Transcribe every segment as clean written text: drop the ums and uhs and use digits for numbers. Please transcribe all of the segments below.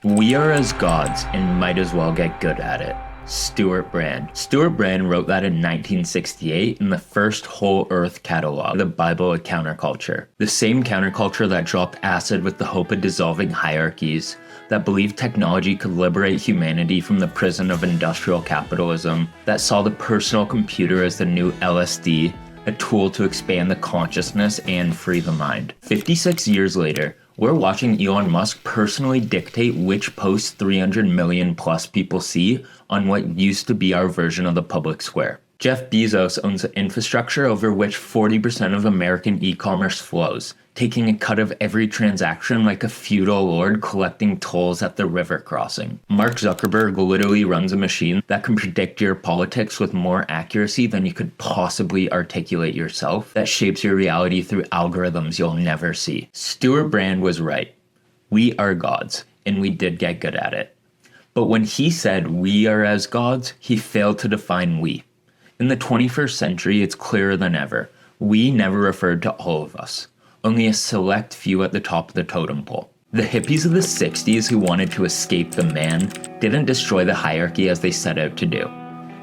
We are as gods and might as well get good at it. Stuart Brand. Stuart Brand wrote that in 1968 in the first Whole Earth catalog, the Bible of Counterculture. The same counterculture that dropped acid with the hope of dissolving hierarchies, that believed technology could liberate humanity from the prison of industrial capitalism, that saw the personal computer as the new LSD, a tool to expand the consciousness and free the mind. 56 years later, we're watching Elon Musk personally dictate which posts 300 million plus people see on what used to be our version of the public square. Jeff Bezos owns the infrastructure over which 40% of American e-commerce flows, taking a cut of every transaction like a feudal lord collecting tolls at the river crossing. Mark Zuckerberg literally runs a machine that can predict your politics with more accuracy than you could possibly articulate yourself, that shapes your reality through algorithms you'll never see. Stuart Brand was right. We are gods, and we did get good at it. But when he said we are as gods, he failed to define we. In the 21st century, it's clearer than ever. We never referred to all of us. Only a select few at the top of the totem pole. The hippies of the 60s who wanted to escape the man didn't destroy the hierarchy as they set out to do.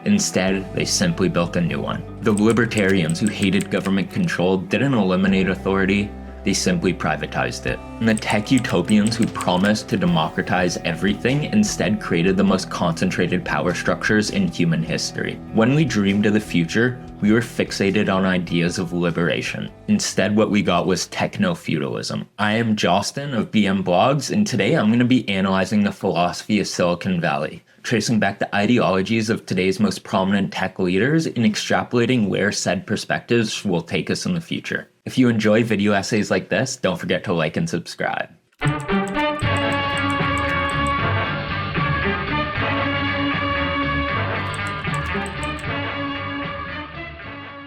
Instead, they simply built a new one. The libertarians who hated government control didn't eliminate authority, they simply privatized it. And the tech utopians who promised to democratize everything instead created the most concentrated power structures in human history. When we dreamed of the future, we were fixated on ideas of liberation. Instead, what we got was Technofeudalism. I am Jostin of BM Blogs, and today I'm going to be analyzing the philosophy of Silicon Valley, tracing back the ideologies of today's most prominent tech leaders and extrapolating where said perspectives will take us in the future. If you enjoy video essays like this, don't forget to like and subscribe.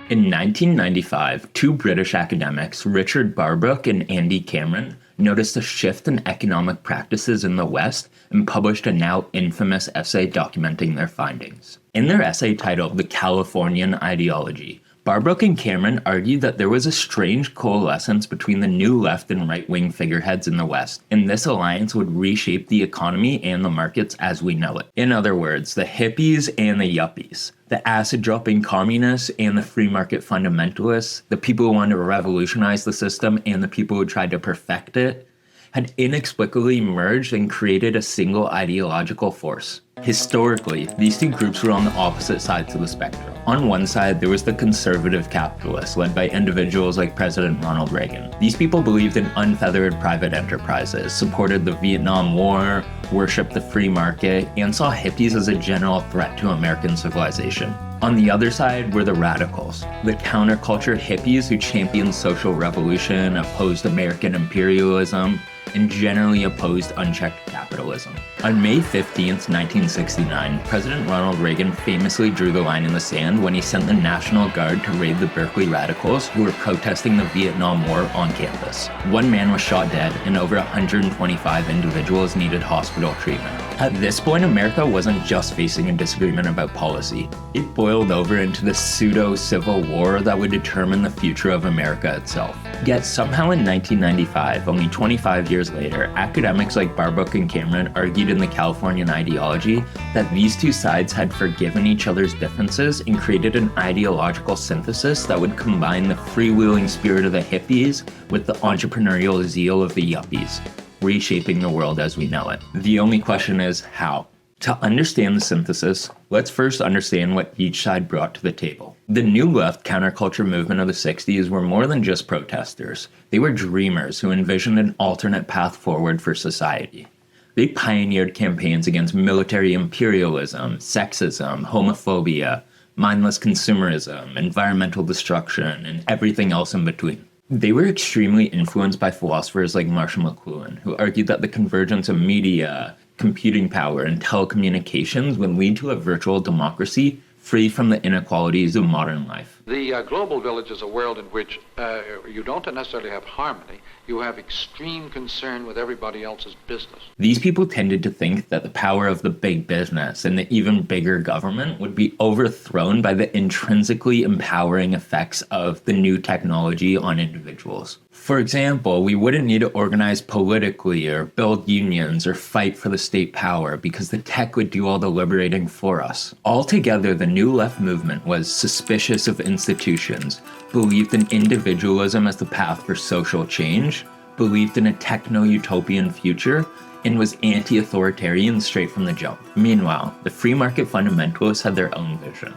In 1995, two British academics, Richard Barbrook and Andy Cameron, noticed a shift in economic practices in the West and published a now infamous essay documenting their findings. In their essay titled The Californian Ideology, Barbrook and Cameron argued that there was a strange coalescence between the new left and right-wing figureheads in the West, and this alliance would reshape the economy and the markets as we know it. In other words, the hippies and the yuppies, the acid-dropping communists and the free market fundamentalists, the people who wanted to revolutionize the system and the people who tried to perfect it, had inexplicably merged and created a single ideological force. Historically, these two groups were on the opposite sides of the spectrum. On one side, there was the conservative capitalists, led by individuals like President Ronald Reagan. These people believed in unfeathered private enterprises, supported the Vietnam War, worshipped the free market, and saw hippies as a general threat to American civilization. On the other side were the radicals, the counterculture hippies who championed social revolution, opposed American imperialism, and generally opposed unchecked capitalism. On May 15, 1969, President Ronald Reagan famously drew the line in the sand when he sent the National Guard to raid the Berkeley radicals who were protesting the Vietnam War on campus. One man was shot dead and over 125 individuals needed hospital treatment. At this point, America wasn't just facing a disagreement about policy. It boiled over into the pseudo-civil war that would determine the future of America itself. Yet somehow in 1995, only 25 years later, academics like Barbrook and Cameron argued in the Californian Ideology that these two sides had forgiven each other's differences and created an ideological synthesis that would combine the freewheeling spirit of the hippies with the entrepreneurial zeal of the yuppies, reshaping the world as we know it. The only question is how? To understand the synthesis, let's first understand what each side brought to the table. The New Left counterculture movement of the 60s were more than just protesters. They were dreamers who envisioned an alternate path forward for society. They pioneered campaigns against military imperialism, sexism, homophobia, mindless consumerism, environmental destruction, and everything else in between. They were extremely influenced by philosophers like Marshall McLuhan, who argued that the convergence of media, computing power, and telecommunications would lead to a virtual democracy free from the inequalities of modern life. The global village is a world in which you don't necessarily have harmony, you have extreme concern with everybody else's business. These people tended to think that the power of the big business and the even bigger government would be overthrown by the intrinsically empowering effects of the new technology on individuals. For example, we wouldn't need to organize politically or build unions or fight for the state power because the tech would do all the liberating for us. Altogether, the New Left movement was suspicious of institutions, believed in individualism as the path for social change, believed in a techno-utopian future, and was anti-authoritarian straight from the jump. Meanwhile, the free market fundamentalists had their own vision.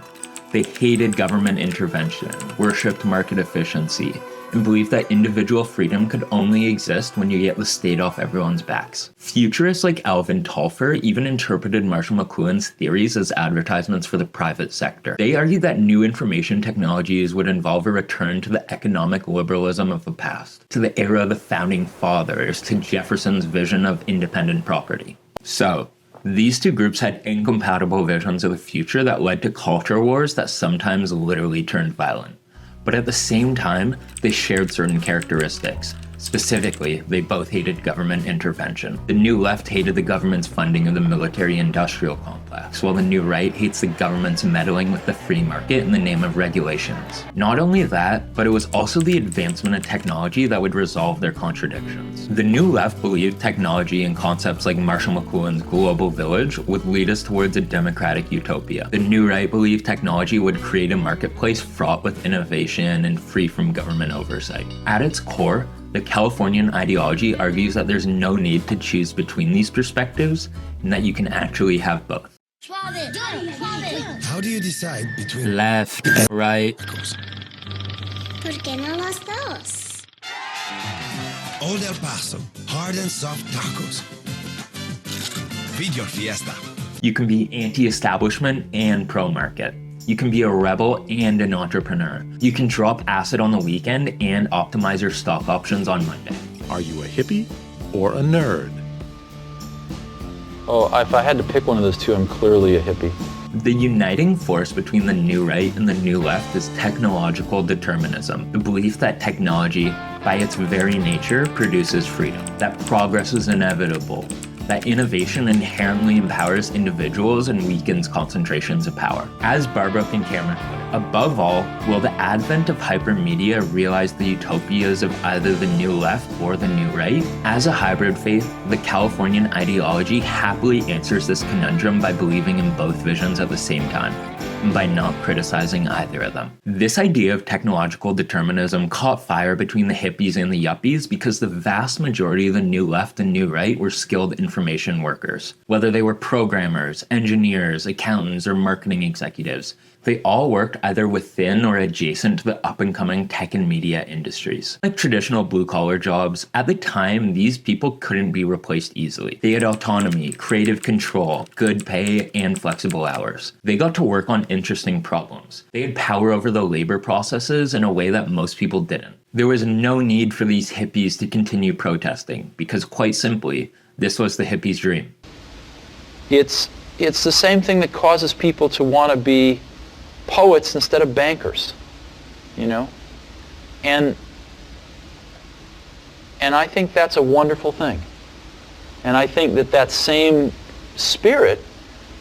They hated government intervention, worshipped market efficiency, and believed that individual freedom could only exist when you get the state off everyone's backs. Futurists like Alvin Tolfer even interpreted Marshall McLuhan's theories as advertisements for the private sector. They argued that new information technologies would involve a return to the economic liberalism of the past, to the era of the founding fathers, to Jefferson's vision of independent property. So, these two groups had incompatible visions of the future that led to culture wars that sometimes literally turned violent. But at the same time, they shared certain characteristics. Specifically, they both hated government intervention. The New Left hated the government's funding of the military-industrial complex, while the New Right hates the government's meddling with the free market in the name of regulations. Not only that, but it was also the advancement of technology that would resolve their contradictions. The New Left believed technology and concepts like Marshall McLuhan's global village would lead us towards a democratic utopia. The New Right believed technology would create a marketplace fraught with innovation and free from government oversight. At its core, the Californian ideology argues that there's no need to choose between these perspectives and that you can actually have both. How do you decide between left, right? ¿Por qué no los dos? Old El Paso, hard and soft tacos. Feed your fiesta. You can be anti-establishment and pro-market. You can be a rebel and an entrepreneur. You can drop acid on the weekend and optimize your stock options on Monday. Are you a hippie or a nerd? Oh, if I had to pick one of those two, I'm clearly a hippie. The uniting force between the New Right and the New Left is technological determinism, the belief that technology, by its very nature, produces freedom, that progress is inevitable, that innovation inherently empowers individuals and weakens concentrations of power. As Barbrook and Cameron put it, above all, will the advent of hypermedia realize the utopias of either the New Left or the New Right? As a hybrid faith, the Californian ideology happily answers this conundrum by believing in both visions at the same time, and by not criticizing either of them. This idea of technological determinism caught fire between the hippies and the yuppies because the vast majority of the New Left and New Right were skilled information workers. Whether they were programmers, engineers, accountants, or marketing executives, they all worked either within or adjacent to the up-and-coming tech and media industries. Like traditional blue-collar jobs, at the time, these people couldn't be replaced easily. They had autonomy, creative control, good pay, and flexible hours. They got to work on interesting problems. They had power over the labor processes in a way that most people didn't. There was no need for these hippies to continue protesting, because quite simply, this was the hippies' dream. It's the same thing that causes people to want to be poets instead of bankers, you know? And I think that's a wonderful thing. And I think that same spirit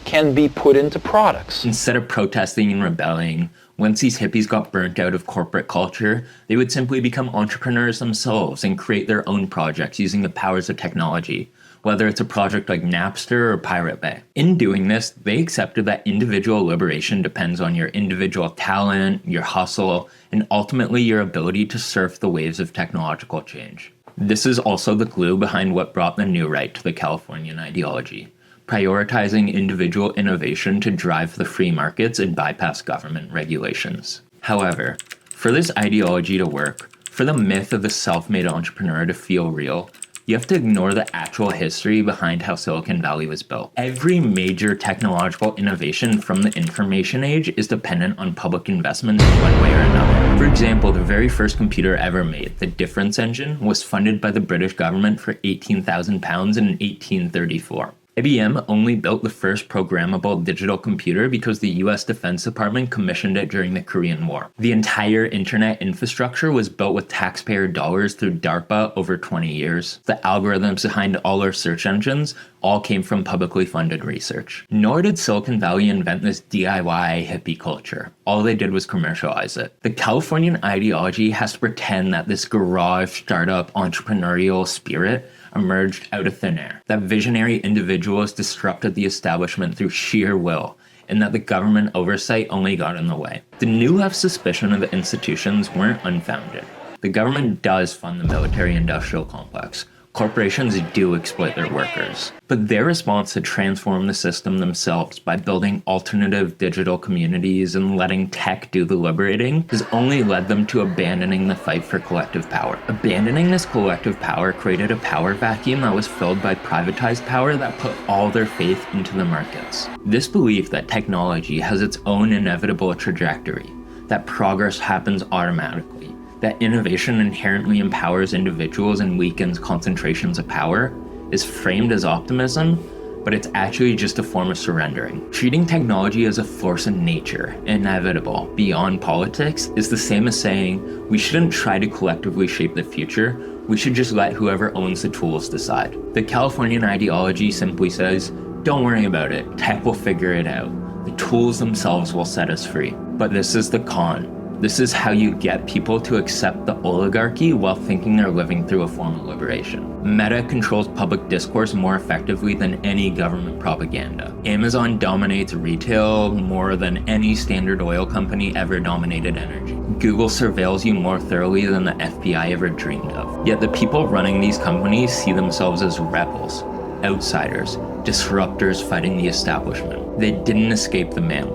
can be put into products. Instead of protesting and rebelling, once these hippies got burnt out of corporate culture, they would simply become entrepreneurs themselves and create their own projects using the powers of technology, whether it's a project like Napster or Pirate Bay. In doing this, they accepted that individual liberation depends on your individual talent, your hustle, and ultimately your ability to surf the waves of technological change. This is also the glue behind what brought the New Right to the Californian ideology, prioritizing individual innovation to drive the free markets and bypass government regulations. However, for this ideology to work, for the myth of the self-made entrepreneur to feel real, you have to ignore the actual history behind how Silicon Valley was built. Every major technological innovation from the information age is dependent on public investment in one way or another. For example, the very first computer ever made, the difference engine, was funded by the British government for £18,000 in 1834. IBM only built the first programmable digital computer because the US Defense Department commissioned it during the Korean War. The entire internet infrastructure was built with taxpayer dollars through DARPA over 20 years. The algorithms behind all our search engines all came from publicly funded research. Nor did Silicon Valley invent this DIY hippie culture. All they did was commercialize it. The Californian ideology has to pretend that this garage startup entrepreneurial spirit emerged out of thin air, that visionary individuals disrupted the establishment through sheer will, and that the government oversight only got in the way. The New Left's suspicion of the institutions weren't unfounded. The government does fund the military-industrial complex. Corporations do exploit their workers. But their response to transform the system themselves by building alternative digital communities and letting tech do the liberating has only led them to abandoning the fight for collective power. Abandoning this collective power created a power vacuum that was filled by privatized power that put all their faith into the markets. This belief that technology has its own inevitable trajectory, that progress happens automatically, that innovation inherently empowers individuals and weakens concentrations of power, is framed as optimism, but it's actually just a form of surrendering. Treating technology as a force in nature, inevitable, beyond politics, is the same as saying we shouldn't try to collectively shape the future, we should just let whoever owns the tools decide. The Californian ideology simply says, don't worry about it, tech will figure it out. The tools themselves will set us free. But this is the con. This is how you get people to accept the oligarchy while thinking they're living through a form of liberation. Meta controls public discourse more effectively than any government propaganda. Amazon dominates retail more than any Standard Oil company ever dominated energy. Google surveils you more thoroughly than the FBI ever dreamed of. Yet the people running these companies see themselves as rebels, outsiders, disruptors fighting the establishment. They didn't escape the man.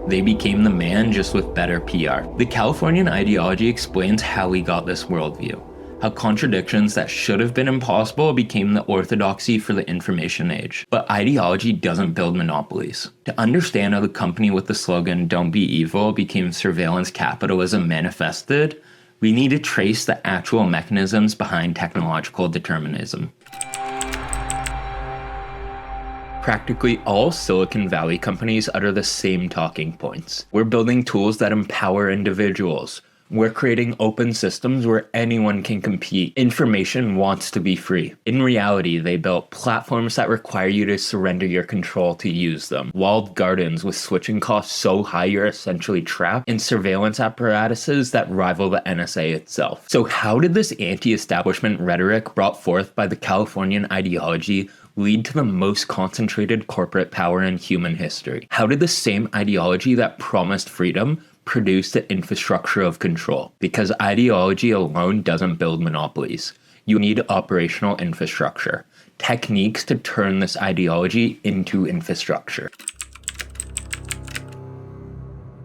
They became the man just with better PR. The Californian ideology explains how we got this worldview, how contradictions that should have been impossible became the orthodoxy for the information age. But ideology doesn't build monopolies. To understand how the company with the slogan "Don't be evil" became surveillance capitalism manifested, we need to trace the actual mechanisms behind technological determinism. Practically all Silicon Valley companies utter the same talking points. We're building tools that empower individuals. We're creating open systems where anyone can compete. Information wants to be free. In reality, they built platforms that require you to surrender your control to use them. Walled gardens with switching costs so high you're essentially trapped, and surveillance apparatuses that rival the NSA itself. So how did this anti-establishment rhetoric brought forth by the Californian ideology lead to the most concentrated corporate power in human history? How did the same ideology that promised freedom produce the infrastructure of control? Because ideology alone doesn't build monopolies. You need operational infrastructure, techniques to turn this ideology into infrastructure.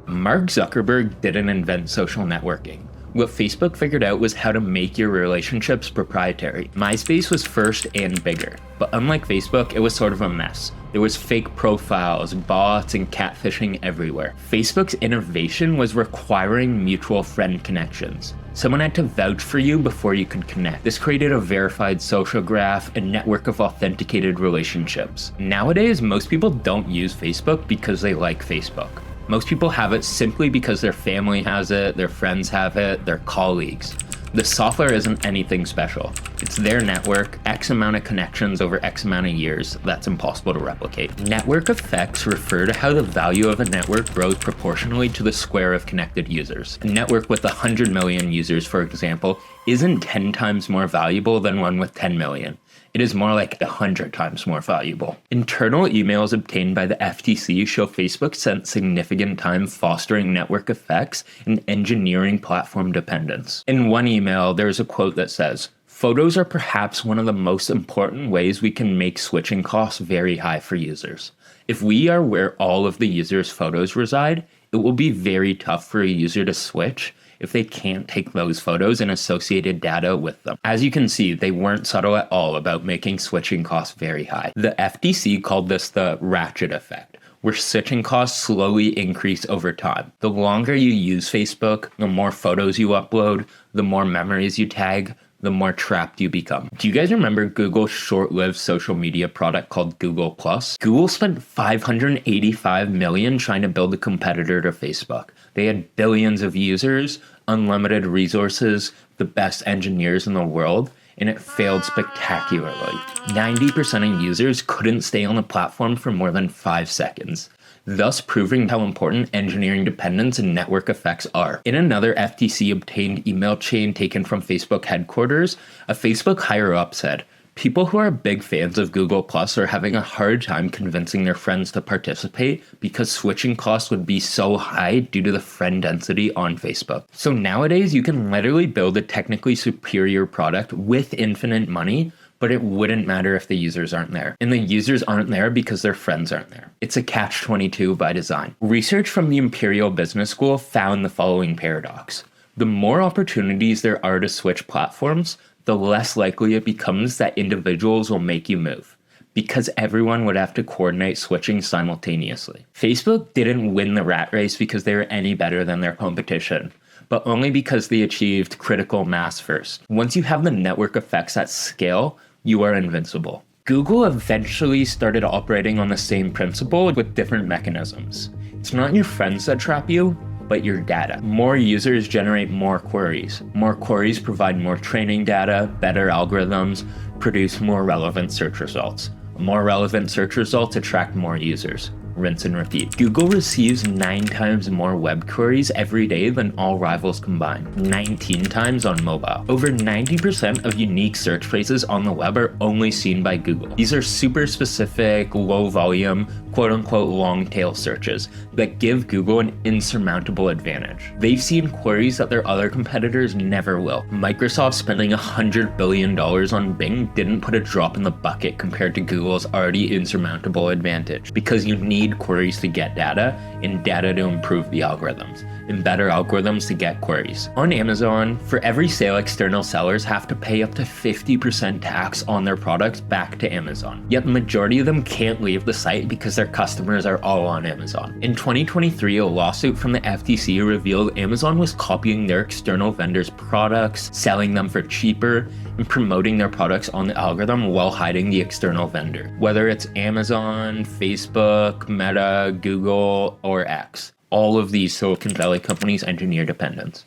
Mark Zuckerberg didn't invent social networking. What Facebook figured out was how to make your relationships proprietary. MySpace was first and bigger, but unlike Facebook, it was sort of a mess. There was fake profiles, bots, and catfishing everywhere. Facebook's innovation was requiring mutual friend connections. Someone had to vouch for you before you could connect. This created a verified social graph, a network of authenticated relationships. Nowadays, most people don't use Facebook because they like Facebook. Most people have it simply because their family has it, their friends have it, their colleagues. The software isn't anything special. It's their network, X amount of connections over X amount of years. That's impossible to replicate. Network effects refer to how the value of a network grows proportionally to the square of connected users. A network with 100 million users, for example, isn't 10 times more valuable than one with 10 million. It is more like 100 times more valuable. Internal emails obtained by the FTC show Facebook spent significant time fostering network effects and engineering platform dependence. In one email, there's a quote that says, "Photos are perhaps one of the most important ways we can make switching costs very high for users. If we are where all of the user's photos reside, it will be very tough for a user to switch if they can't take those photos and associated data with them." As you can see, they weren't subtle at all about making switching costs very high. The FTC called this the ratchet effect, where switching costs slowly increase over time. The longer you use Facebook, the more photos you upload, the more memories you tag, the more trapped you become. Do you guys remember Google's short-lived social media product called Google+? Google spent $585 million trying to build a competitor to Facebook. They had billions of users, unlimited resources, the best engineers in the world, and it failed spectacularly. 90% of users couldn't stay on the platform for more than 5 seconds, thus proving how important engineering dependence and network effects are. In another FTC-obtained email chain taken from Facebook headquarters, a Facebook higher-up said, "People who are big fans of Google Plus are having a hard time convincing their friends to participate because switching costs would be so high due to the friend density on Facebook." So nowadays, you can literally build a technically superior product with infinite money, but it wouldn't matter if the users aren't there. And the users aren't there because their friends aren't there. It's a catch-22 by design. Research from the Imperial Business School found the following paradox. The more opportunities there are to switch platforms, the less likely it becomes that individuals will make you move, because everyone would have to coordinate switching simultaneously. Facebook didn't win the rat race because they were any better than their competition, but only because they achieved critical mass first. Once you have the network effects at scale, you are invincible. Google eventually started operating on the same principle with different mechanisms. It's not your friends that trap you, but your data. More users generate more queries. More queries provide more training data, better algorithms, produce more relevant search results. More relevant search results attract more users. Rinse and repeat. Google receives 9 times more web queries every day than all rivals combined, 19 times on mobile. Over 90% of unique search phrases on the web are only seen by Google. These are super specific, low volume, quote unquote long tail searches that give Google an insurmountable advantage. They've seen queries that their other competitors never will. Microsoft spending $100 billion on Bing didn't put a drop in the bucket compared to Google's already insurmountable advantage, because you need queries to get data, and data to improve the algorithms, and better algorithms to get queries. On Amazon, for every sale, external sellers have to pay up to 50% tax on their products back to Amazon. Yet the majority of them can't leave the site because their customers are all on Amazon. In 2023, a lawsuit from the FTC revealed Amazon was copying their external vendors' products, selling them for cheaper, and promoting their products on the algorithm while hiding the external vendor. Whether it's Amazon, Facebook, Meta, Google, or X. All of these Silicon Valley companies engineer dependence.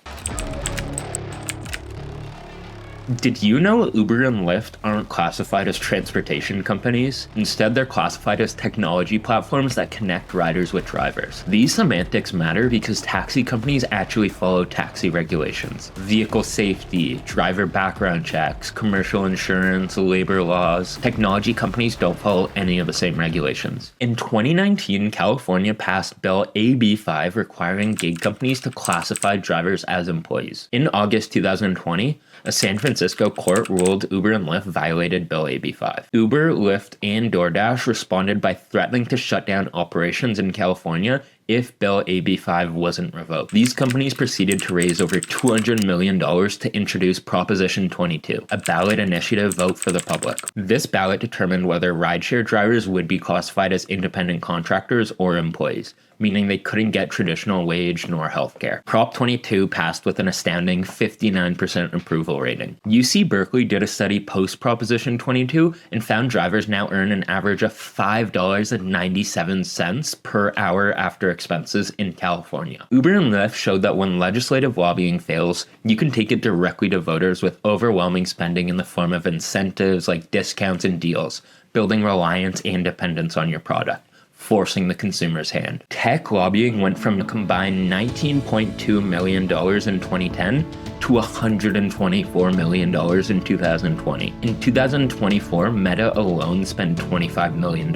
Did you know Uber and Lyft aren't classified as transportation companies? Instead, they're classified as technology platforms that connect riders with drivers. These semantics matter because taxi companies actually follow taxi regulations. Vehicle safety, driver background checks, commercial insurance, labor laws. Technology companies don't follow any of the same regulations. In 2019, California passed Bill AB5 requiring gig companies to classify drivers as employees. In August 2020, a San Francisco court ruled Uber and Lyft violated Bill AB5. Uber, Lyft, and DoorDash responded by threatening to shut down operations in California if Bill AB5 wasn't revoked. These companies proceeded to raise over $200 million to introduce Proposition 22, a ballot initiative vote for the public. This ballot determined whether rideshare drivers would be classified as independent contractors or employees, meaning they couldn't get traditional wage nor healthcare. Prop 22 passed with an astounding 59% approval rating. UC Berkeley did a study post Proposition 22 and found drivers now earn an average of $5.97 per hour after expenses in California. Uber and Lyft showed that when legislative lobbying fails, you can take it directly to voters with overwhelming spending in the form of incentives like discounts and deals, building reliance and dependence on your product, forcing the consumer's hand. Tech lobbying went from a combined $19.2 million in 2010 to $124 million in 2020. In 2024, Meta alone spent $25 million.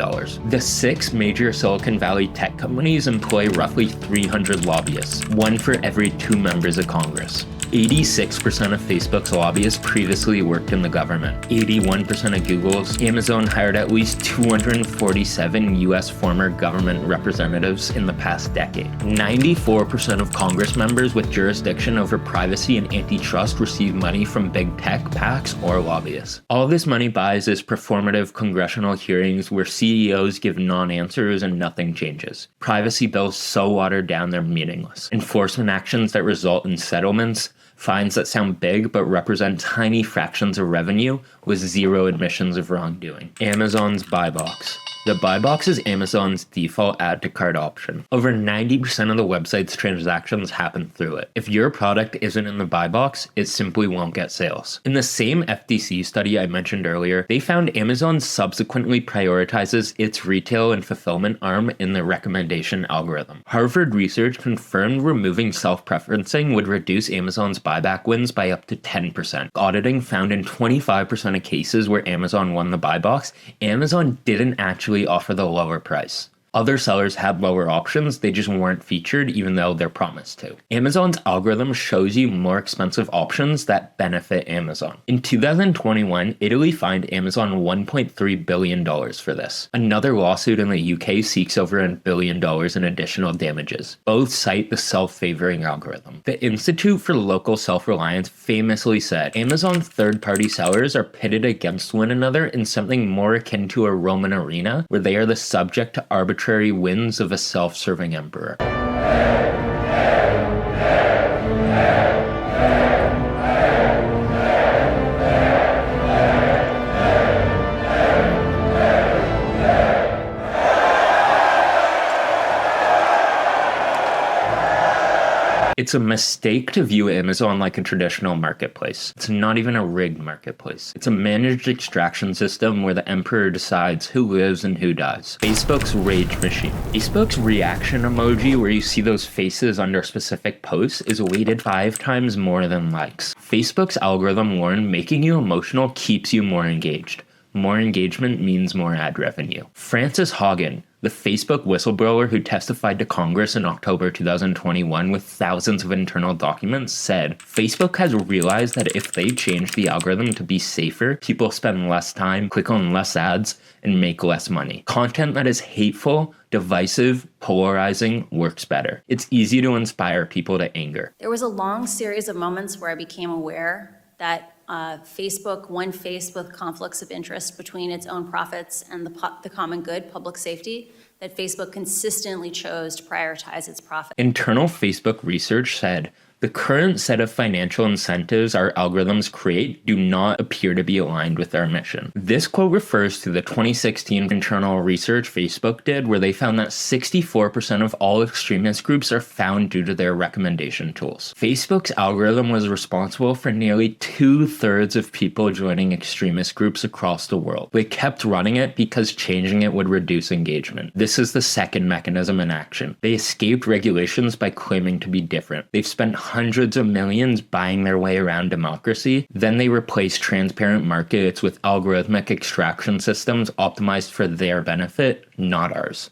The 6 major Silicon Valley tech companies employ roughly 300 lobbyists, 1 for every 2 members of Congress. 86% of Facebook's lobbyists previously worked in the government. 81% of Google's. Amazon hired at least 247 US former government representatives in the past decade. 94% of Congress members with jurisdiction over privacy and antitrust receive money from big tech PACs or lobbyists. All this money buys is performative congressional hearings where CEOs give non-answers and nothing changes. Privacy bills so watered down they're meaningless. Enforcement actions that result in settlements fines that sound big but represent tiny fractions of revenue with zero admissions of wrongdoing. Amazon's buy box. The buy box is Amazon's default add to cart option. Over 90% of the website's transactions happen through it. If your product isn't in the buy box, it simply won't get sales. In the same FTC study I mentioned earlier, they found Amazon subsequently prioritizes its retail and fulfillment arm in the recommendation algorithm. Harvard research confirmed removing self-preferencing would reduce Amazon's buyback wins by up to 10%. Auditing found in 25% of cases where Amazon won the buy box, Amazon didn't actually offer the lower price. Other sellers had lower options, they just weren't featured even though they're promised to. Amazon's algorithm shows you more expensive options that benefit Amazon. In 2021, Italy fined Amazon $1.3 billion for this. Another lawsuit in the UK seeks over $1 billion in additional damages. Both cite the self-favoring algorithm. The Institute for Local Self-Reliance famously said, Amazon's third-party sellers are pitted against one another in something more akin to a Roman arena, where they are the subject to arbitrary whims of a self-serving emperor. It's a mistake to view Amazon like a traditional marketplace. It's not even a rigged marketplace. It's a managed extraction system where the emperor decides who lives and who dies. Facebook's rage machine. Facebook's reaction emoji, where you see those faces under specific posts, is weighted 5 times more than likes. Facebook's algorithm learned making you emotional keeps you more engaged. More engagement means more ad revenue. Frances Haugen, the Facebook whistleblower who testified to Congress in October 2021 with thousands of internal documents, said, Facebook has realized that if they change the algorithm to be safer, people spend less time, click on less ads, and make less money. Content that is hateful, divisive, polarizing works better. It's easy to inspire people to anger. There was a long series of moments where I became aware that Facebook, when faced with conflicts of interest between its own profits and the common good, public safety, that Facebook consistently chose to prioritize its profit. Internal Facebook research said, the current set of financial incentives our algorithms create do not appear to be aligned with our mission. This quote refers to the 2016 internal research Facebook did, where they found that 64% of all extremist groups are found due to their recommendation tools. Facebook's algorithm was responsible for nearly 2/3 of people joining extremist groups across the world. They kept running it because changing it would reduce engagement. This is the second mechanism in action. They escaped regulations by claiming to be different. They've spent hundreds of millions buying their way around democracy. Then they replace transparent markets with algorithmic extraction systems optimized for their benefit, not ours.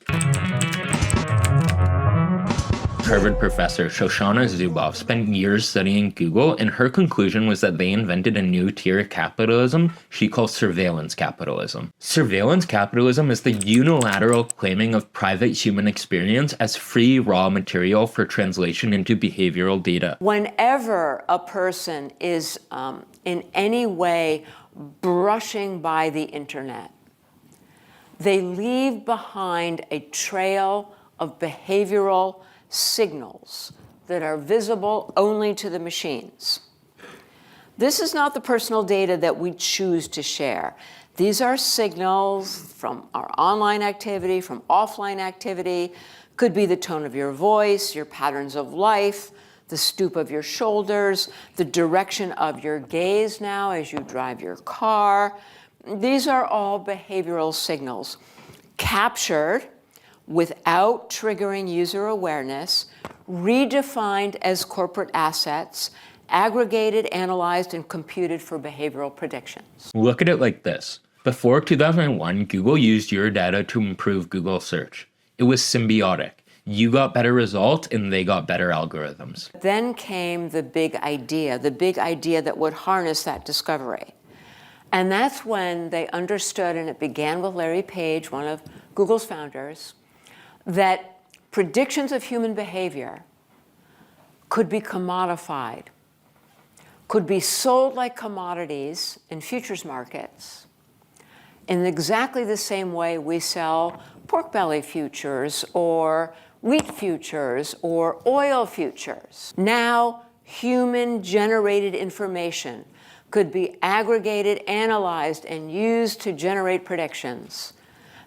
Harvard professor Shoshana Zuboff spent years studying Google, and her conclusion was that they invented a new tier of capitalism she calls surveillance capitalism. Surveillance capitalism is the unilateral claiming of private human experience as free raw material for translation into behavioral data. Whenever a person is in any way brushing by the internet, they leave behind a trail of behavioral signals that are visible only to the machines. This is not the personal data that we choose to share. These are signals from our online activity, from offline activity, could be the tone of your voice, your patterns of life, the stoop of your shoulders, the direction of your gaze now as you drive your car. These are all behavioral signals captured without triggering user awareness, redefined as corporate assets, aggregated, analyzed, and computed for behavioral predictions. Look at it like this. Before 2001, Google used your data to improve Google search. It was symbiotic. You got better results and they got better algorithms. Then came the big idea that would harness that discovery. And that's when they understood, and it began with Larry Page, one of Google's founders, that predictions of human behavior could be commodified, could be sold like commodities in futures markets in exactly the same way we sell pork belly futures or wheat futures or oil futures. Now, human-generated information could be aggregated, analyzed, and used to generate predictions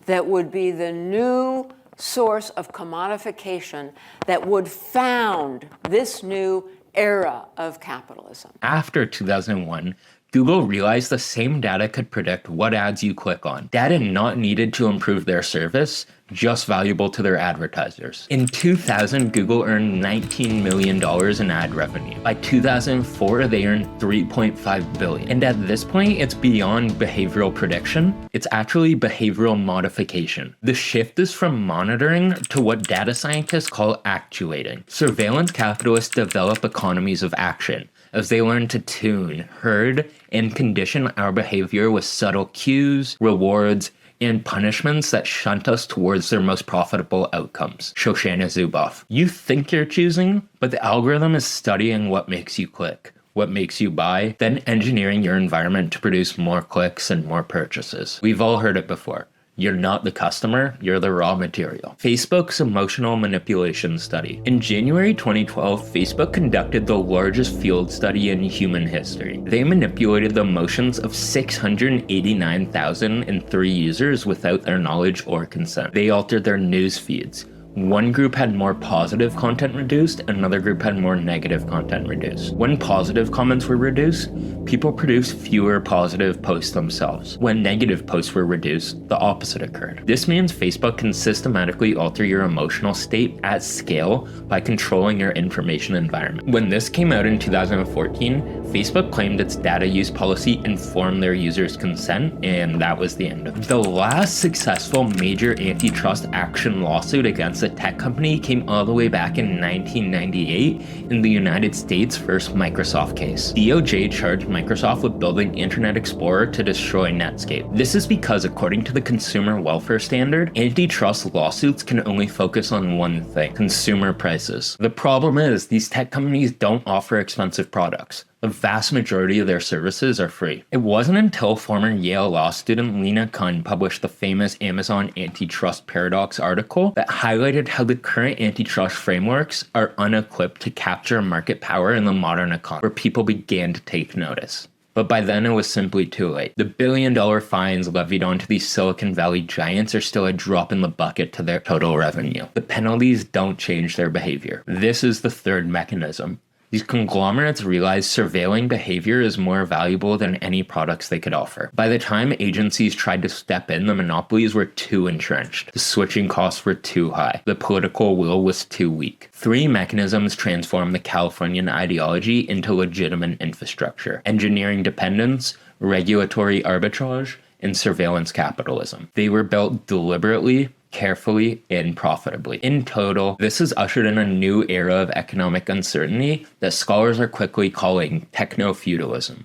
that would be the new source of commodification that would found this new era of capitalism. After 2001, Google realized the same data could predict what ads you click on. Data not needed to improve their service, just valuable to their advertisers. In 2000, Google earned $19 million in ad revenue. By 2004, they earned $3.5 billion. And at this point, it's beyond behavioral prediction. It's actually behavioral modification. The shift is from monitoring to what data scientists call actuating. Surveillance capitalists develop economies of action as they learn to tune, herd, and condition our behavior with subtle cues, rewards, and punishments that shunt us towards their most profitable outcomes. Shoshana Zuboff. You think you're choosing, but the algorithm is studying what makes you click, what makes you buy, then engineering your environment to produce more clicks and more purchases. We've all heard it before. You're not the customer, you're the raw material. Facebook's emotional manipulation study. In January 2012, Facebook conducted the largest field study in human history. They manipulated the emotions of 689,003 users without their knowledge or consent. They altered their news feeds. One group had more positive content reduced, another group had more negative content reduced. When positive comments were reduced, people produced fewer positive posts themselves. When negative posts were reduced, the opposite occurred. This means Facebook can systematically alter your emotional state at scale by controlling your information environment. When this came out in 2014, Facebook claimed its data use policy informed their users' consent, and that was the end of it. The last successful major antitrust action lawsuit against a tech company came all the way back in 1998 in the United States' first Microsoft case. DOJ charged Microsoft with building Internet Explorer to destroy Netscape. This is because, according to the Consumer Welfare Standard, antitrust lawsuits can only focus on one thing: consumer prices. The problem is, these tech companies don't offer expensive products. The vast majority of their services are free. It wasn't until former Yale law student Lena Kun published the famous Amazon Antitrust Paradox article that highlighted how the current antitrust frameworks are unequipped to capture market power in the modern economy, where people began to take notice. But by then it was simply too late. The billion-dollar fines levied onto these Silicon Valley giants are still a drop in the bucket to their total revenue. The penalties don't change their behavior. This is the third mechanism. These conglomerates realized surveilling behavior is more valuable than any products they could offer. By the time agencies tried to step in, the monopolies were too entrenched. The switching costs were too high. The political will was too weak. Three mechanisms transformed the Californian ideology into legitimate infrastructure: engineering dependence, regulatory arbitrage, and surveillance capitalism. They were built deliberately, carefully, and profitably. In total, this has ushered in a new era of economic uncertainty that scholars are quickly calling Technofeudalism.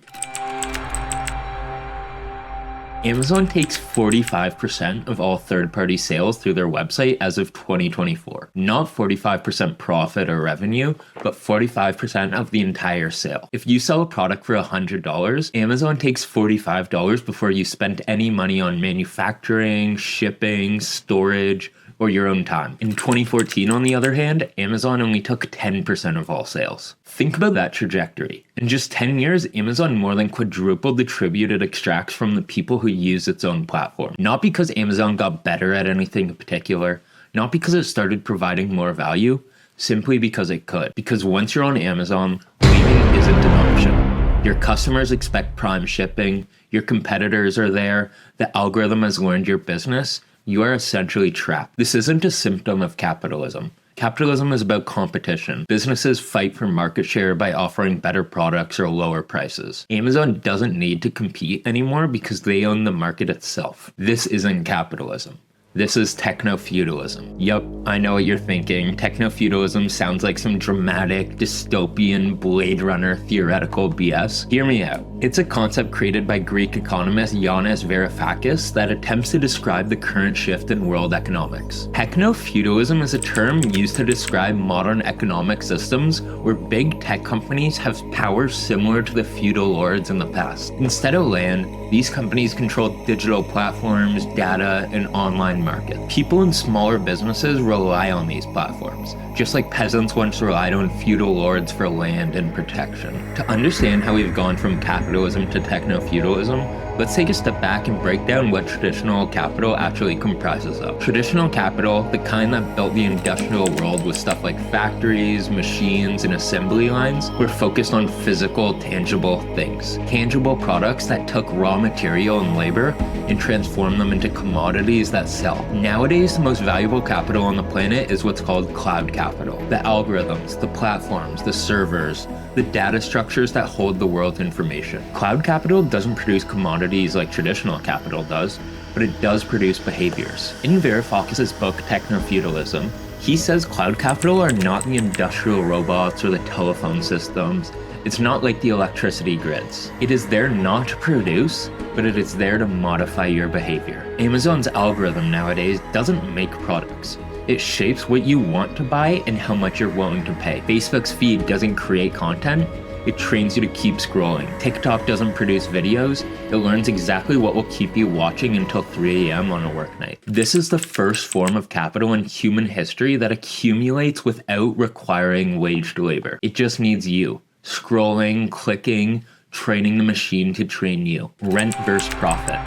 Amazon takes 45% of all third-party sales through their website as of 2024. Not 45% profit or revenue, but 45% of the entire sale. If you sell a product for $100, Amazon takes $45 before you spend any money on manufacturing, shipping, storage, or your own time. In 2014, on the other hand, Amazon only took 10% of all sales. Think about that trajectory. In just 10 years, Amazon more than quadrupled the tribute it extracts from the people who use its own platform. Not because Amazon got better at anything in particular, not because it started providing more value, simply because it could. Because once you're on Amazon, leaving isn't an option. Your customers expect prime shipping, your competitors are there, the algorithm has learned your business. You are essentially trapped. This isn't a symptom of capitalism. Capitalism is about competition. Businesses fight for market share by offering better products or lower prices. Amazon doesn't need to compete anymore because they own the market itself. This isn't capitalism. This is Technofeudalism. Yup, I know what you're thinking. Technofeudalism sounds like some dramatic, dystopian, Blade Runner theoretical BS. Hear me out. It's a concept created by Greek economist Yanis Varoufakis that attempts to describe the current shift in world economics. Technofeudalism is a term used to describe modern economic systems where big tech companies have powers similar to the feudal lords in the past. Instead of land, These companies control digital platforms, data, and online markets. People in smaller businesses rely on these platforms, just like peasants once relied on feudal lords for land and protection. To understand how we've gone from capitalism to techno-feudalism, let's take a step back and break down what traditional capital actually comprises of. Traditional capital, the kind that built the industrial world with stuff like factories, machines, and assembly lines, were focused on physical, tangible things. Tangible products that took raw material and labor and transformed them into commodities that sell. Nowadays, the most valuable capital on the planet is what's called cloud capital. The algorithms, the platforms, the servers, the data structures that hold the world's information. Cloud capital doesn't produce commodities like traditional capital does, but it does produce behaviors. In Varoufakis's book, Technofeudalism, he says cloud capital are not the industrial robots or the telephone systems. It's not like the electricity grids. It is there not to produce, but it is there to modify your behavior. Amazon's algorithm nowadays doesn't make products. It shapes what you want to buy and how much you're willing to pay. Facebook's feed doesn't create content, it trains you to keep scrolling. TikTok doesn't produce videos, it learns exactly what will keep you watching until 3 a.m. on a work night. This is the first form of capital in human history that accumulates without requiring waged labor. It just needs you. Scrolling, clicking, training the machine to train you. Rent versus profit.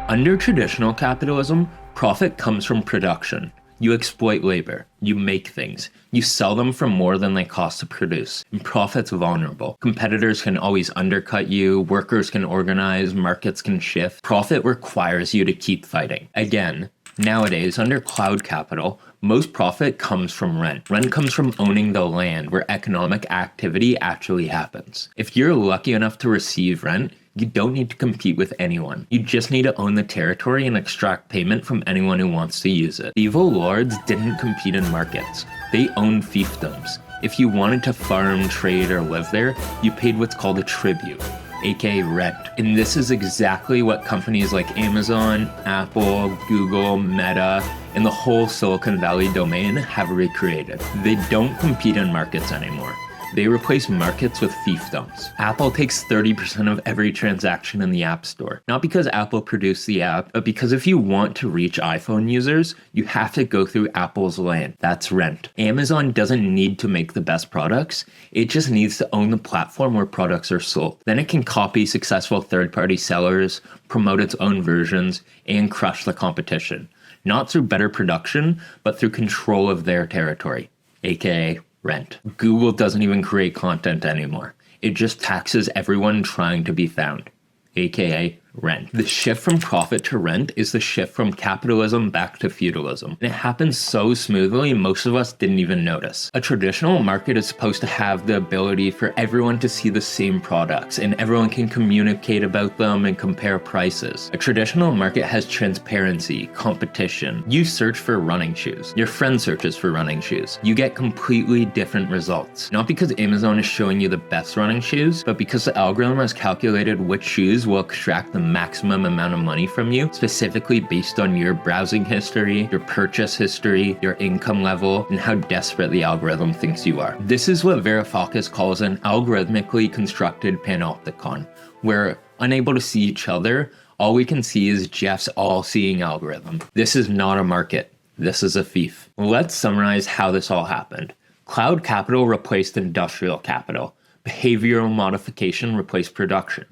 Under traditional capitalism, profit comes from production. You exploit labor, you make things, you sell them for more than they cost to produce, and profit's vulnerable. Competitors can always undercut you, workers can organize, markets can shift. Profit requires you to keep fighting. Again, nowadays, under cloud capital, most profit comes from rent. Rent comes from owning the land where economic activity actually happens. If you're lucky enough to receive rent, you don't need to compete with anyone. You just need to own the territory and extract payment from anyone who wants to use it. Evil lords didn't compete in markets. They owned fiefdoms. If you wanted to farm, trade, or live there, you paid what's called a tribute, aka rent. And this is exactly what companies like Amazon, Apple, Google, Meta, and the whole Silicon Valley domain have recreated. They don't compete in markets anymore. They replace markets with fiefdoms. Apple takes 30% of every transaction in the App Store. Not because Apple produced the app, but because if you want to reach iPhone users, you have to go through Apple's land. That's rent. Amazon doesn't need to make the best products. It just needs to own the platform where products are sold. Then it can copy successful third-party sellers, promote its own versions, and crush the competition. Not through better production, but through control of their territory, aka rent. Google doesn't even create content anymore. It just taxes everyone trying to be found, aka rent. The shift from profit to rent is the shift from capitalism back to feudalism. And it happens so smoothly, most of us didn't even notice. A traditional market is supposed to have the ability for everyone to see the same products, and everyone can communicate about them and compare prices. A traditional market has transparency, competition. You search for running shoes. Your friend searches for running shoes. You get completely different results. Not because Amazon is showing you the best running shoes, but because the algorithm has calculated which shoes will extract the maximum amount of money from you, specifically based on your browsing history, your purchase history, your income level, and how desperate the algorithm thinks you are. This is what Varoufakis calls an algorithmically constructed panopticon, where, unable to see each other, all we can see is Jeff's all-seeing algorithm. This is not a market. This is a fief. Let's summarize how this all happened. Cloud capital replaced industrial capital. Behavioral modification replaced production.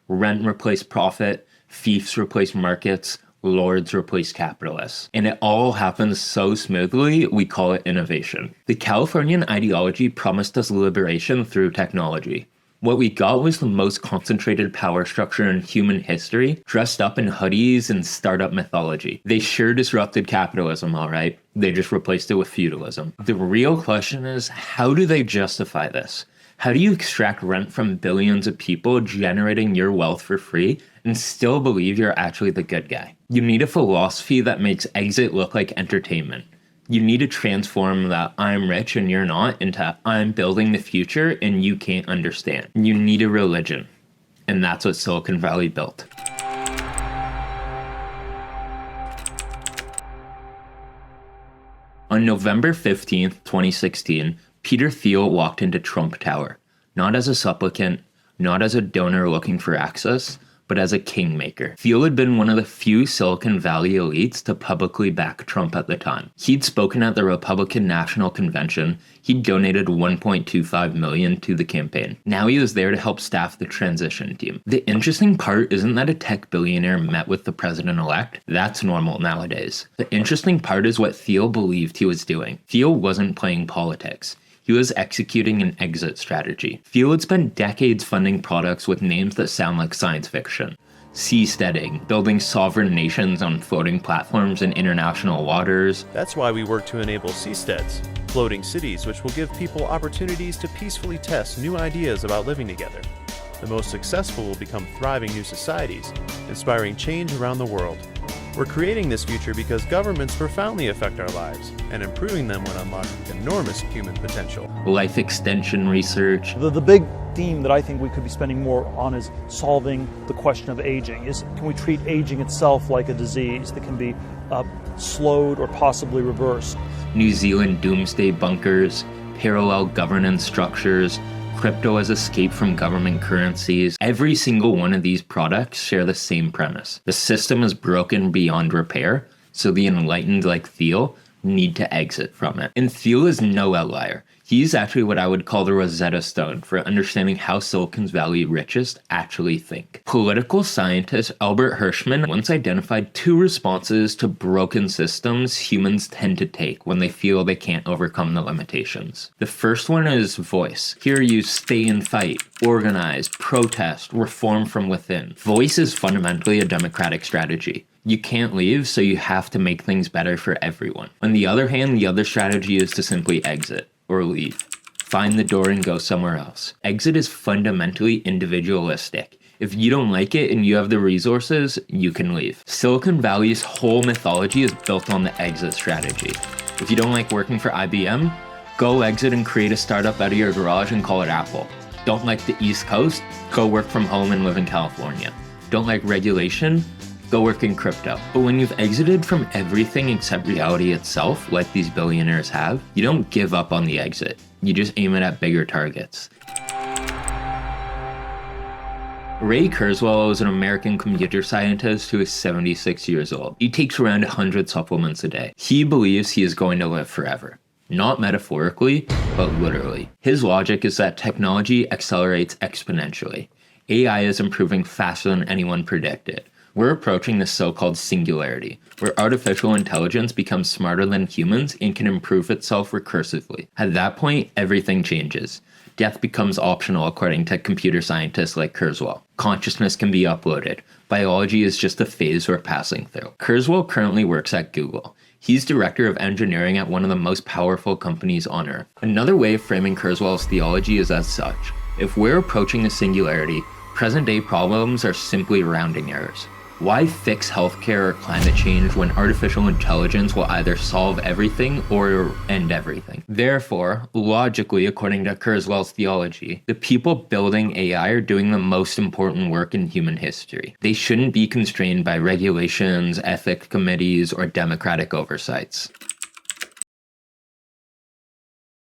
Rent replaced profit, fiefs replaced markets, lords replaced capitalists. And it all happens so smoothly, we call it innovation. The Californian ideology promised us liberation through technology. What we got was the most concentrated power structure in human history, dressed up in hoodies and startup mythology. They sure disrupted capitalism, all right. They just replaced it with feudalism. The real question is, how do they justify this? How do you extract rent from billions of people generating your wealth for free and still believe you're actually the good guy? You need a philosophy that makes exit look like entertainment. You need to transform that I'm rich and you're not into I'm building the future and you can't understand. You need a religion. And that's what Silicon Valley built. On November 15th, 2016, Peter Thiel walked into Trump Tower, not as a supplicant, not as a donor looking for access, but as a kingmaker. Thiel had been one of the few Silicon Valley elites to publicly back Trump at the time. He'd spoken at the Republican National Convention. He'd donated $1.25 million to the campaign. Now he was there to help staff the transition team. The interesting part isn't that a tech billionaire met with the president-elect. That's normal nowadays. The interesting part is what Thiel believed he was doing. Thiel wasn't playing politics. He was executing an exit strategy. Thiel had spent decades funding products with names that sound like science fiction. Seasteading, building sovereign nations on floating platforms in international waters. That's why we work to enable seasteads, floating cities which will give people opportunities to peacefully test new ideas about living together. The most successful will become thriving new societies, inspiring change around the world. We're creating this future because governments profoundly affect our lives, and improving them would unlock enormous human potential. Life extension research. The big theme that I think we could be spending more on is solving the question of aging. Can we treat aging itself like a disease that can be slowed or possibly reversed? New Zealand doomsday bunkers, parallel governance structures, crypto as escape from government currencies. Every single one of these products share the same premise. The system is broken beyond repair, so the enlightened like Thiel need to exit from it. And Thiel is no outlier. He's actually what I would call the Rosetta Stone for understanding how Silicon Valley richest actually think. Political scientist Albert Hirschman once identified 2 responses to broken systems humans tend to take when they feel they can't overcome the limitations. The first one is voice. Here you stay and fight, organize, protest, reform from within. Voice is fundamentally a democratic strategy. You can't leave, so you have to make things better for everyone. On the other hand, the other strategy is to simply exit. Or leave. Find the door and go somewhere else. Exit is fundamentally individualistic. If you don't like it and you have the resources, you can leave. Silicon Valley's whole mythology is built on the exit strategy. If you don't like working for IBM, go exit and create a startup out of your garage and call it Apple. Don't like the East Coast? Go work from home and live in California. Don't like regulation? Go work in crypto. But when you've exited from everything except reality itself, like these billionaires have, you don't give up on the exit. You just aim it at bigger targets. Ray Kurzweil is an American computer scientist who is 76 years old. He takes around 100 supplements a day. He believes he is going to live forever. Not metaphorically, but literally. His logic is that technology accelerates exponentially. AI is improving faster than anyone predicted. We're approaching the so-called singularity, where artificial intelligence becomes smarter than humans and can improve itself recursively. At that point, everything changes. Death becomes optional according to computer scientists like Kurzweil. Consciousness can be uploaded. Biology is just a phase we're passing through. Kurzweil currently works at Google. He's director of engineering at one of the most powerful companies on Earth. Another way of framing Kurzweil's theology is as such. If we're approaching the singularity, present-day problems are simply rounding errors. Why fix healthcare or climate change when artificial intelligence will either solve everything or end everything? Therefore, logically, according to Kurzweil's theology, the people building AI are doing the most important work in human history. They shouldn't be constrained by regulations, ethics committees, or democratic oversights.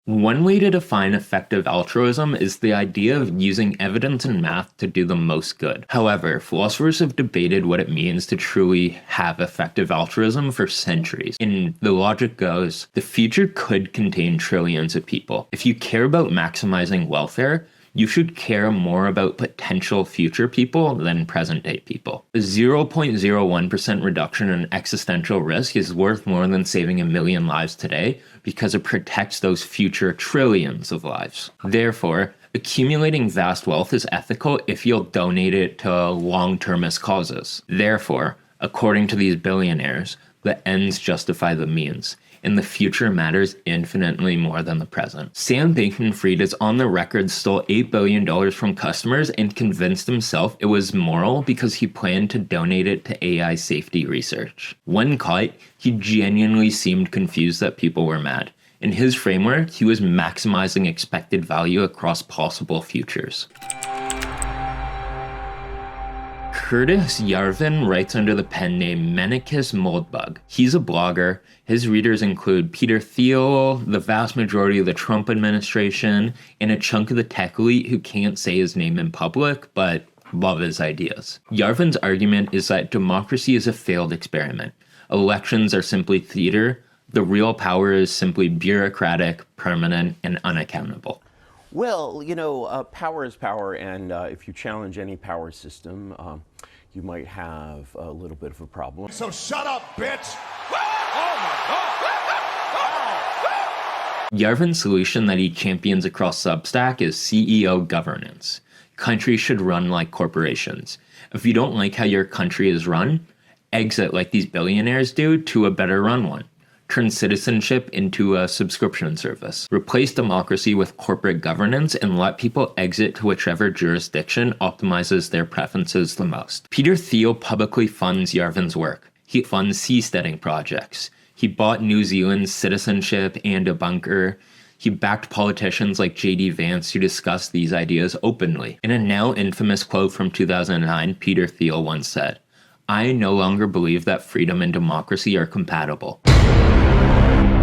One way to define effective altruism is the idea of using evidence and math to do the most good. However, philosophers have debated what it means to truly have effective altruism for centuries. And the logic goes, the future could contain trillions of people. If you care about maximizing welfare, you should care more about potential future people than present-day people. A 0.01% reduction in existential risk is worth more than saving 1 million lives today because it protects those future trillions of lives. Therefore, accumulating vast wealth is ethical if you'll donate it to long-termist causes. Therefore, according to these billionaires, the ends justify the means, and the future matters infinitely more than the present. Sam Bankman-Fried is on the record stole $8 billion from customers and convinced himself it was moral because he planned to donate it to AI safety research. When caught, he genuinely seemed confused that people were mad. In his framework, he was maximizing expected value across possible futures. Curtis Yarvin writes under the pen name Menikis Moldbug. He's a blogger. His readers include Peter Thiel, the vast majority of the Trump administration, and a chunk of the tech elite who can't say his name in public, but love his ideas. Yarvin's argument is that democracy is a failed experiment. Elections are simply theater. The real power is simply bureaucratic, permanent, and unaccountable. Well, power is power, and if you challenge any power system, you might have a little bit of a problem. So shut up, bitch! Yarvin's solution that he champions across Substack is CEO governance. Countries should run like corporations. If you don't like how your country is run, exit like these billionaires do to a better run one. Turn citizenship into a subscription service. Replace democracy with corporate governance and let people exit to whichever jurisdiction optimizes their preferences the most. Peter Thiel publicly funds Yarvin's work. He funds seasteading projects. He bought New Zealand's citizenship and a bunker. He backed politicians like J.D. Vance who discussed these ideas openly. In a now infamous quote from 2009, Peter Thiel once said, "I no longer believe that freedom and democracy are compatible."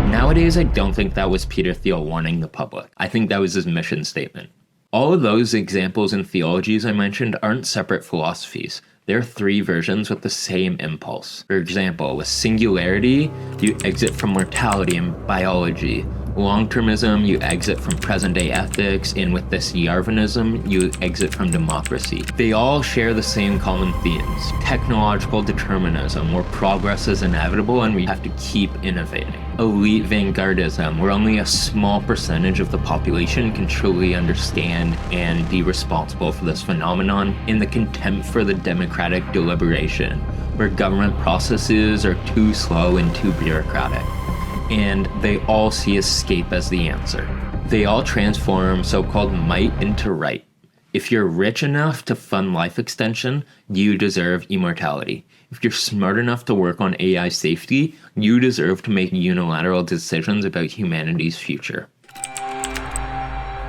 Nowadays, I don't think that was Peter Thiel warning the public. I think that was his mission statement. All of those examples and theologies I mentioned aren't separate philosophies. They're three versions with the same impulse. For example, with Singularity, you exit from mortality and biology. Long-termism, you exit from present-day ethics, and with this Yarvinism, you exit from democracy. They all share the same common themes. Technological determinism, where progress is inevitable and we have to keep innovating. Elite vanguardism, where only a small percentage of the population can truly understand and be responsible for this phenomenon. And the contempt for the democratic deliberation, where government processes are too slow and too bureaucratic. And they all see escape as the answer. They all transform so-called might into right. If you're rich enough to fund life extension, you deserve immortality. If you're smart enough to work on AI safety, you deserve to make unilateral decisions about humanity's future.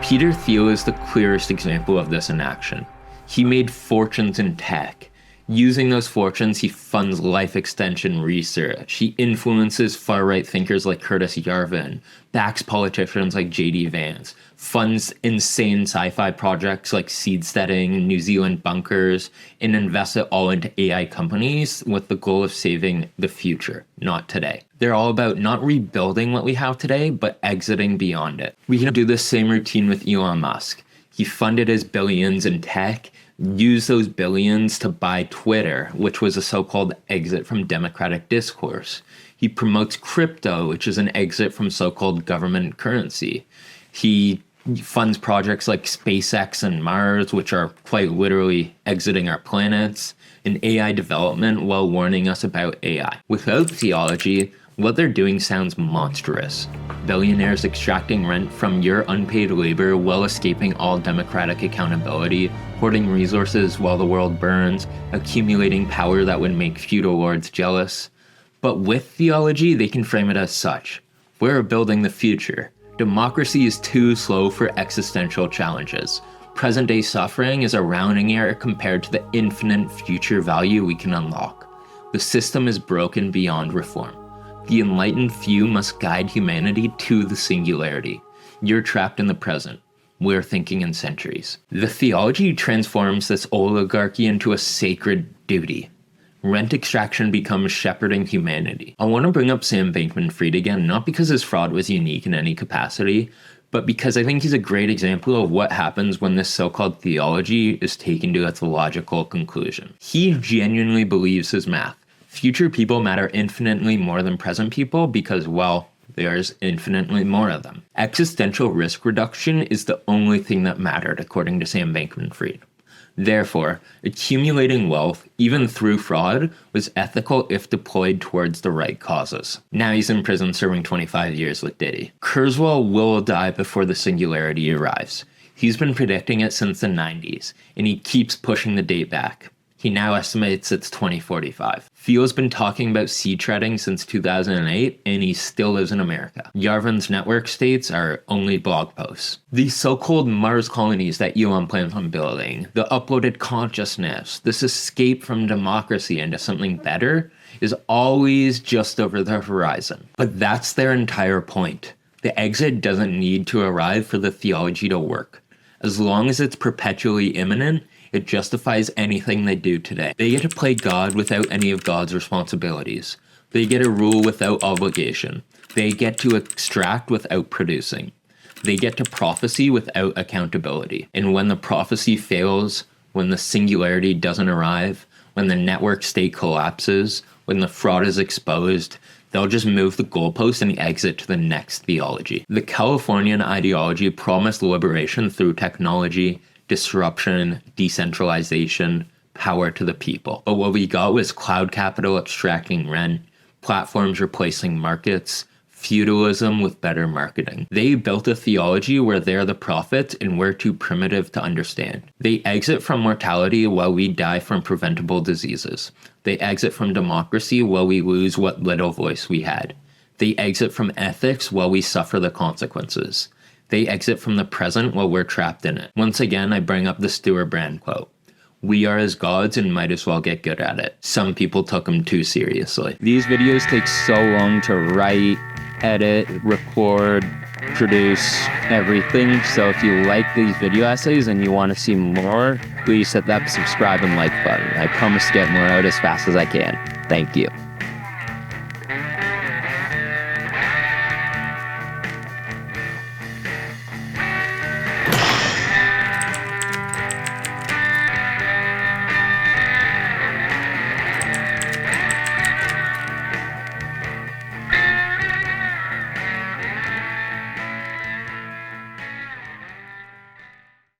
Peter Thiel is the clearest example of this in action. He made fortunes in tech. Using those fortunes, he funds life extension research. He influences far-right thinkers like Curtis Yarvin, backs politicians like J.D. Vance, funds insane sci-fi projects like seedsteading, New Zealand bunkers, and invests it all into AI companies with the goal of saving the future, not today. They're all about not rebuilding what we have today, but exiting beyond it. We can do the same routine with Elon Musk. He funded his billions in tech, used those billions to buy Twitter, which was a so-called exit from democratic discourse. He promotes crypto, which is an exit from so-called government currency. He funds projects like SpaceX and Mars, which are quite literally exiting our planets, and AI development while warning us about AI. Without theology, what they're doing sounds monstrous. Billionaires extracting rent from your unpaid labor while escaping all democratic accountability, hoarding resources while the world burns, accumulating power that would make feudal lords jealous. But with theology, they can frame it as such. We're building the future. Democracy is too slow for existential challenges. Present-day suffering is a rounding error compared to the infinite future value we can unlock. The system is broken beyond reform. The enlightened few must guide humanity to the singularity. You're trapped in the present. We're thinking in centuries. The theology transforms this oligarchy into a sacred duty. Rent extraction becomes shepherding humanity. I want to bring up Sam Bankman-Fried again, not because his fraud was unique in any capacity, but because I think he's a great example of what happens when this so-called theology is taken to its logical conclusion. He genuinely believes his math. Future people matter infinitely more than present people because, well, there's infinitely more of them. Existential risk reduction is the only thing that mattered, according to Sam Bankman-Fried. Therefore, accumulating wealth, even through fraud, was ethical if deployed towards the right causes. Now he's in prison serving 25 years with Diddy. Kurzweil will die before the singularity arrives. He's been predicting it since the 90s, and he keeps pushing the date back. He He now estimates it's 2045. Theo's been talking about seed treading since 2008, and he still lives in America. Yarvin's network states are only blog posts. These so-called Mars colonies that Elon plans on building, the uploaded consciousness, this escape from democracy into something better, is always just over the horizon. But that's their entire point. The exit doesn't need to arrive for the theology to work. As long as it's perpetually imminent, it justifies anything they do today. They get to play God without any of God's responsibilities. They get to rule without obligation. They get to extract without producing. They get to prophecy without accountability. And when the prophecy fails, when the singularity doesn't arrive, when the network state collapses, when the fraud is exposed, they'll just move the goalpost and exit to the next theology. The Californian ideology promised liberation through technology, disruption, decentralization, power to the people. But what we got was cloud capital extracting rent, platforms replacing markets, feudalism with better marketing. They built a theology where they're the prophets and we're too primitive to understand. They exit from mortality while we die from preventable diseases. They exit from democracy while we lose what little voice we had. They exit from ethics while we suffer the consequences. They exit from the present while we're trapped in it. Once again, I bring up the Stuart Brand quote. We are as gods and might as well get good at it. Some people took them too seriously. These videos take so long to write, edit, record, produce, everything. So if you like these video essays and you want to see more, please hit that subscribe and like button. I promise to get more out as fast as I can. Thank you.